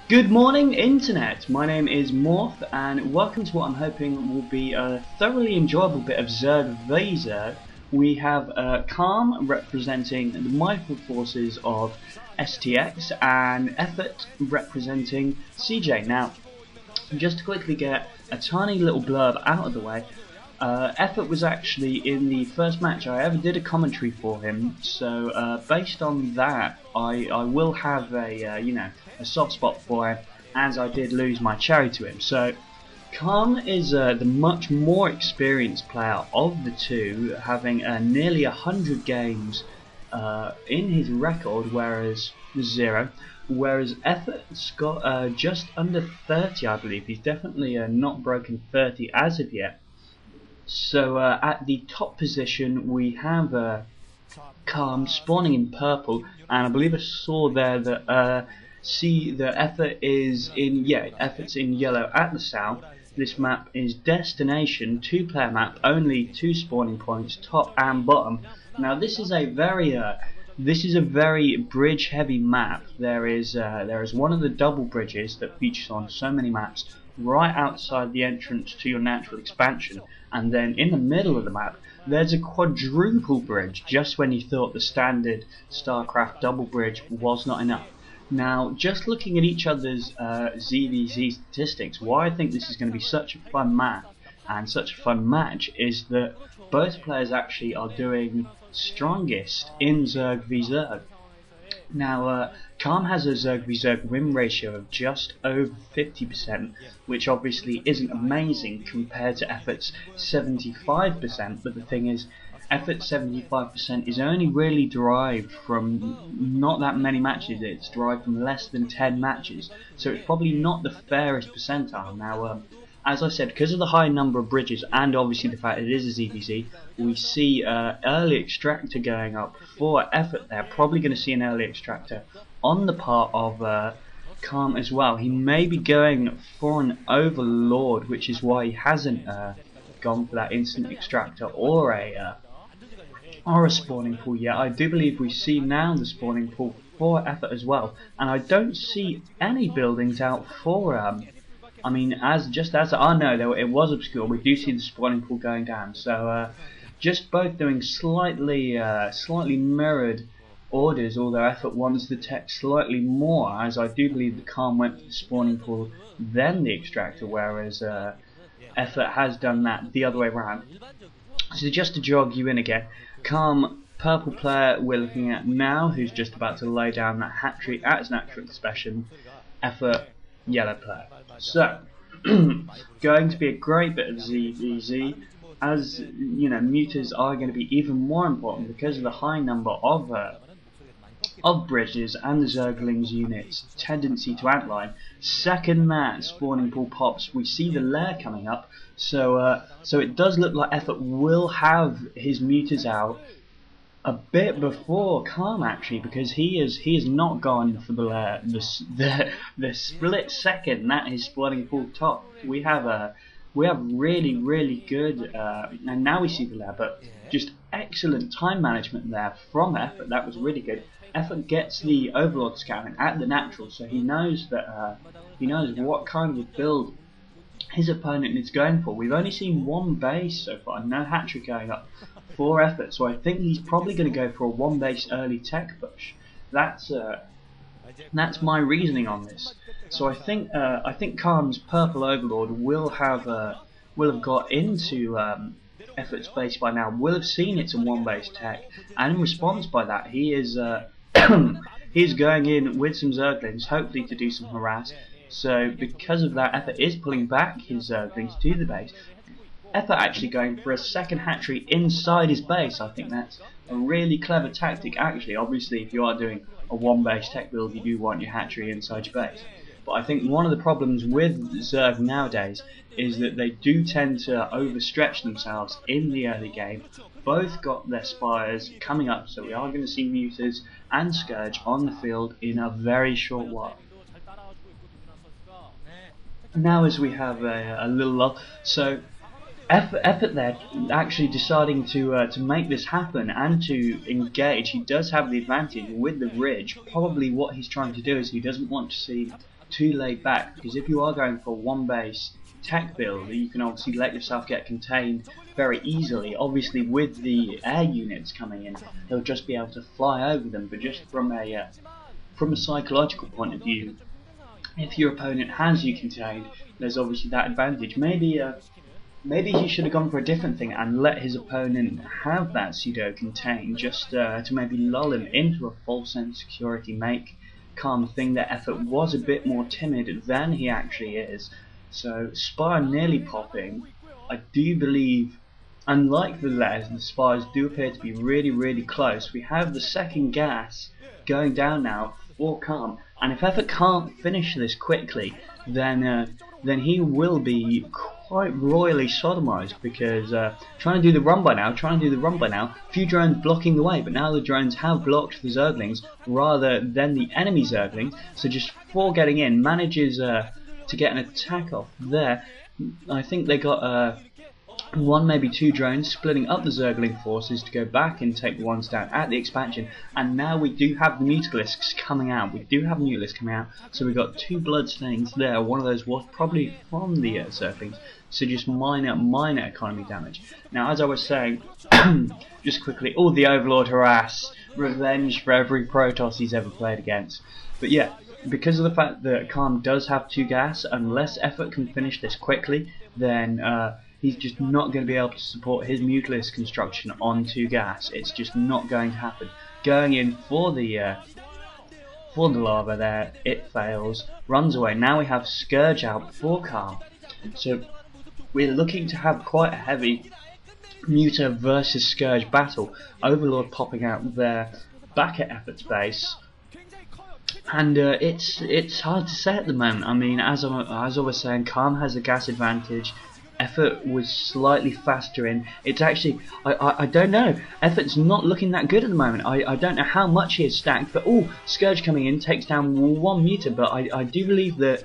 Good morning, Internet. My name is Morph, and welcome to what I'm hoping will be a thoroughly enjoyable bit of Zerg v Zerg. We have Calm representing the Michael forces of STX, and EffOrt representing CJ. Now, just to quickly get a tiny little blurb out of the way, EffOrt was actually in the first match I ever did a commentary for him, so based on that, I will have a soft spot for him, as I did lose my cherry to him. So Calm is the much more experienced player of the two, having nearly 100 games in his record, whereas EffOrt's got just under 30, I believe. He's definitely not broken 30 as of yet. So at the top position we have Calm spawning in purple, and I believe I saw there that the EffOrt is in EffOrt's in yellow at the south. This map is destination 2-player map, only 2 spawning points, top and bottom. Now this is a very bridge heavy map. There is one of the double bridges that features on so many maps right outside the entrance to your natural expansion, and then in the middle of the map there's a quadruple bridge just when you thought the standard StarCraft double bridge was not enough. Now, just looking at each other's ZVZ statistics, why I think this is going to be such a fun map and such a fun match is that both players actually are doing strongest in Zerg v Zerg. Now, Calm has a Zerg v Zerg win ratio of just over 50%, which obviously isn't amazing compared to EffOrt's 75%, but the thing is, EffOrt's 75% is only really derived from not that many matches. It's derived from less than 10 matches, so it's probably not the fairest percentile. Now, as I said, because of the high number of bridges and obviously the fact it is a ZVZ, we see early extractor going up for EffOrt there. Probably going to see an early extractor on the part of Calm as well. He may be going for an Overlord, which is why he hasn't gone for that instant extractor or a spawning pool yet. I do believe we see now the spawning pool for EffOrt as well, and I don't see any buildings out for I mean, no, it was obscure. We do see the spawning pool going down, so just both doing slightly mirrored orders, although EffOrt wants the tech slightly more, as I do believe the Calm went for the spawning pool then the extractor, whereas EffOrt has done that the other way around. So just to jog you in again, Calm, purple player we're looking at now, who's just about to lay down that hat trick at his natural expression. EffOrt, yellow player. So, going to be a great bit of ZVZ, as you know, mutas are going to be even more important because of the high number of bridges and the Zerglings units' tendency to antline. Second that spawning pool pops, we see the lair coming up, so it does look like EffOrt will have his mutas out a bit before Calm actually, because he is not gone for the lair. The split second that his spawning pool top, we have really good and now we see the lair, but just excellent time management there from EffOrt. That was really good. EffOrt gets the Overlord scouting at the natural, so he knows that he knows what kind of build his opponent is going for. We've only seen one base so far, no hat-trick going up for EffOrt, so I think he's probably going to go for a one base early tech push. That's my reasoning on this. So I think Calm's purple Overlord will have got into EffOrt's base by now, will have seen it's a one base tech, and in response by that he is he's going in with some Zerglings, hopefully to do some harass. So because of that, EffOrt is pulling back his Zerglings to the base. EffOrt actually going for a second hatchery inside his base. I think that's a really clever tactic actually. Obviously if you are doing a one base tech build, you do want your hatchery inside your base. But I think one of the problems with Zerg nowadays is that they do tend to overstretch themselves in the early game. Both got their spires coming up, so we are going to see mutas and Scourge on the field in a very short while. Now as we have a little lull, so EffOrt there actually deciding to make this happen and to engage. He does have the advantage with the ridge. Probably what he's trying to do is he doesn't want to seem too laid back, because if you are going for one base tech build, you can obviously let yourself get contained very easily. Obviously with the air units coming in, they'll just be able to fly over them, but just from a psychological point of view, if your opponent has you contained, there's obviously that advantage. Maybe he should have gone for a different thing and let his opponent have that pseudo contain, just to maybe lull him into a false sense of security, make Calm think that EffOrt was a bit more timid than he actually is. So Spire nearly popping. I do believe, unlike the Spires do appear to be really close. We have the second gas going down now for Calm, and if EffOrt can't finish this quickly, then he will be quite royally sodomized, because trying to do the run by now, a few drones blocking the way, but now the drones have blocked the Zerglings rather than the enemy Zerglings, so just before getting in, manages to get an attack off there. I think they got one, maybe two drones splitting up the Zergling forces to go back and take the ones down at the expansion, and now we do have the Mutalisks coming out. So we got two bloodstains there. One of those was probably from the Zerglings, so just minor economy damage. Now, as I was saying, just quickly, all the Overlord harass, revenge for every Protoss he's ever played against. But yeah, because of the fact that Calm does have 2 gas, unless EffOrt can finish this quickly, then he's just not going to be able to support his Mutalisk construction on 2 gas. It's just not going to happen. Going in for the lava there, it fails, runs away. Now we have Scourge out for Calm. So we're looking to have quite a heavy Muta versus Scourge battle. Overlord popping out there back at EffOrt's base. And it's hard to say at the moment. I mean, as I was saying, Calm has a gas advantage. EffOrt was slightly faster in. It's actually, I don't know. EffOrt's not looking that good at the moment. I don't know how much he has stacked, but Scourge coming in takes down 1 Muta, but I do believe that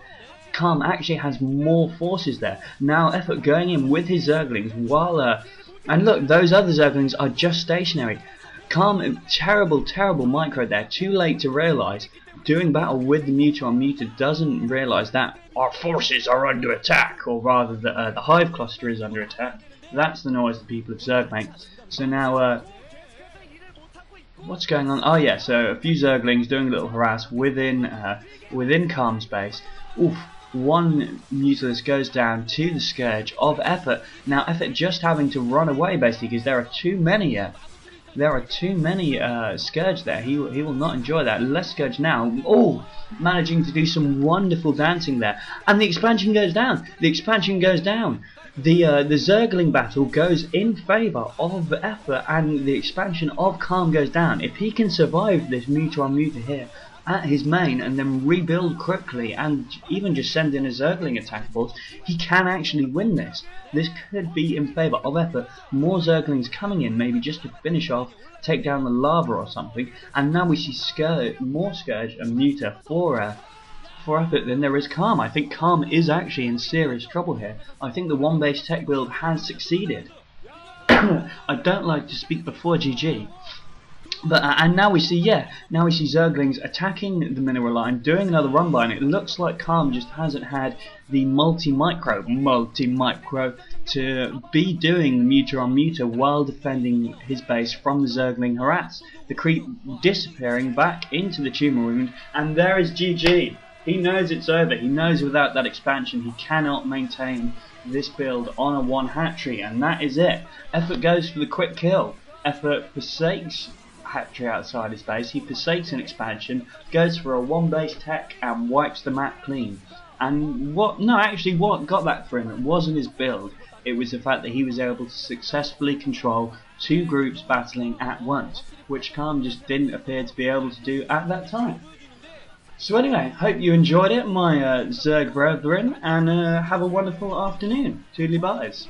Calm actually has more forces there. Now EffOrt going in with his Zerglings while and look, those other Zerglings are just stationary. Calm, terrible micro there, too late to realise. Doing battle with the Muta on Muta doesn't realise that our forces are under attack, or rather the Hive cluster is under attack. That's the noise the people of Zerg make. So now, what's going on? Oh yeah, so a few Zerglings doing a little harass within Calm space. Oof. 1 Mutalisk goes down to the Scourge of EffOrt. Now EffOrt just having to run away basically because there are too many Scourge there. He will not enjoy that. Less Scourge now. Managing to do some wonderful dancing there. And the expansion goes down. The Zergling battle goes in favour of EffOrt, and the expansion of Calm goes down. If he can survive this Muta on Muta here at his main and then rebuild quickly and even just send in a Zergling attack force, he can actually win this. This could be in favour of EffOrt. More Zerglings coming in, maybe just to finish off, take down the lava or something, and now we see more Scourge and Muta for EffOrt than there is Calm. I think Calm is actually in serious trouble here. I think the 1 base tech build has succeeded. I don't like to speak before GG. But and now we see Zerglings attacking the mineral line, doing another run by, and it looks like Calm just hasn't had the multi-micro to be doing Muta on Muta while defending his base from the Zergling harass. The creep disappearing back into the tumor wound, and there is GG. He knows it's over. He knows without that expansion he cannot maintain this build on a 1 hatchery, and that is it. EffOrt goes for the quick kill. EffOrt forsakes hatchery outside his base, he forsakes an expansion, goes for a 1 base tech and wipes the map clean. And what got that for him, it wasn't his build, it was the fact that he was able to successfully control 2 groups battling at once, which Calm just didn't appear to be able to do at that time. So anyway, hope you enjoyed it, my Zerg brethren, and have a wonderful afternoon. Toodly byes.